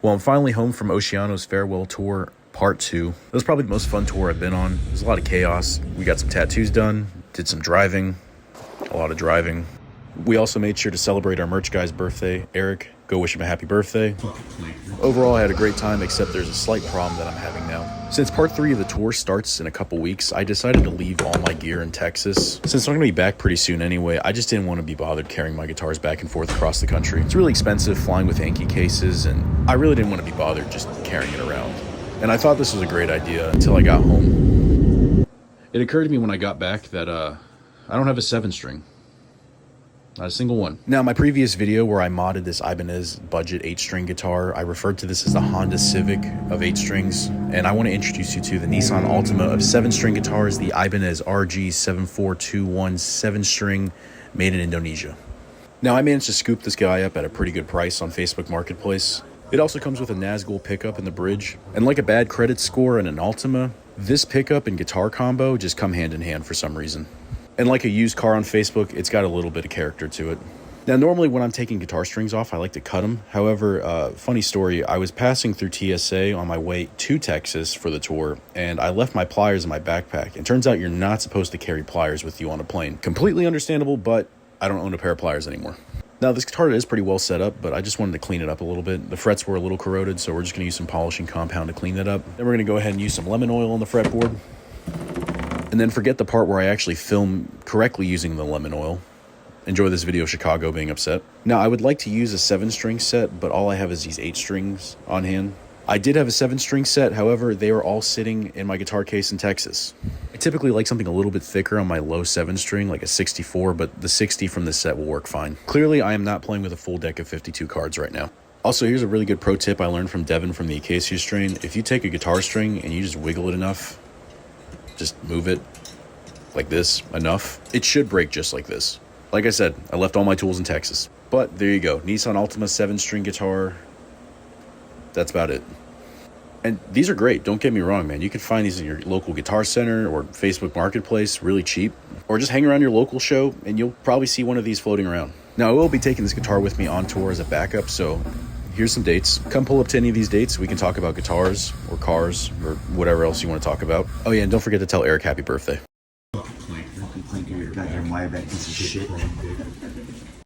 Well, I'm finally home from Oceano's farewell tour, part 2. It was probably the most fun tour I've been on. There's a lot of chaos. We got some tattoos done, did some driving, a lot of driving. We also made sure to celebrate our merch guy's birthday, Eric. Go wish him a happy birthday. Overall, I had a great time, except there's a slight problem that I'm having now. Since part 3 of the tour starts in a couple weeks, I decided to leave all my gear in Texas. Since I'm going to be back pretty soon anyway, I just didn't want to be bothered carrying my guitars back and forth across the country. It's really expensive flying with Yankee cases, and I really didn't want to be bothered just carrying it around. And I thought this was a great idea until I got home. It occurred to me when I got back that I don't have a 7-string. Not a single one. Now, my previous video where I modded this Ibanez budget 8-string guitar, I referred to this as the Honda Civic of 8 strings, and I want to introduce you to the Nissan Altima of 7-string guitars, the Ibanez RG7421 7-string made in Indonesia. Now, I managed to scoop this guy up at a pretty good price on Facebook Marketplace. It also comes with a Nazgul pickup in the bridge, and like a bad credit score and an Altima, this pickup and guitar combo just come hand in hand for some reason. And like a used car on Facebook, it's got a little bit of character to it. Now, normally when I'm taking guitar strings off, I like to cut them. However, funny story, I was passing through TSA on my way to Texas for the tour, and I left my pliers in my backpack. It turns out you're not supposed to carry pliers with you on a plane. Completely understandable, but I don't own a pair of pliers anymore. Now, this guitar is pretty well set up, but I just wanted to clean it up a little bit. The frets were a little corroded, so we're just going to use some polishing compound to clean that up. Then we're going to go ahead and use some lemon oil on the fretboard. And then forget the part where I actually film correctly using the lemon oil. Enjoy this video of Chicago being upset. Now, I would like to use a 7-string set, but all I have is these 8 strings on hand. I did have a 7-string set, however, they are all sitting in my guitar case in Texas. I typically like something a little bit thicker on my low 7-string, like a 64, but the 60 from this set will work fine. Clearly, I am not playing with a full deck of 52 cards right now. Also, here's a really good pro tip I learned from Devin from the Acacia strain. If you take a guitar string and you just wiggle it enough, just move it like this enough, it should break just like this. Like I said, I left all my tools in Texas. But there you go, Nissan Altima 7-string guitar. That's about it. And these are great, don't get me wrong, man. You can find these in your local guitar center or Facebook Marketplace really cheap. Or just hang around your local show and you'll probably see one of these floating around. Now, I will be taking this guitar with me on tour as a backup, so here's some dates. Come pull up to any of these dates. We can talk about guitars or cars or whatever else you want to talk about. Oh yeah, and don't forget to tell Eric happy birthday. Goddamn Maybach piece of shit.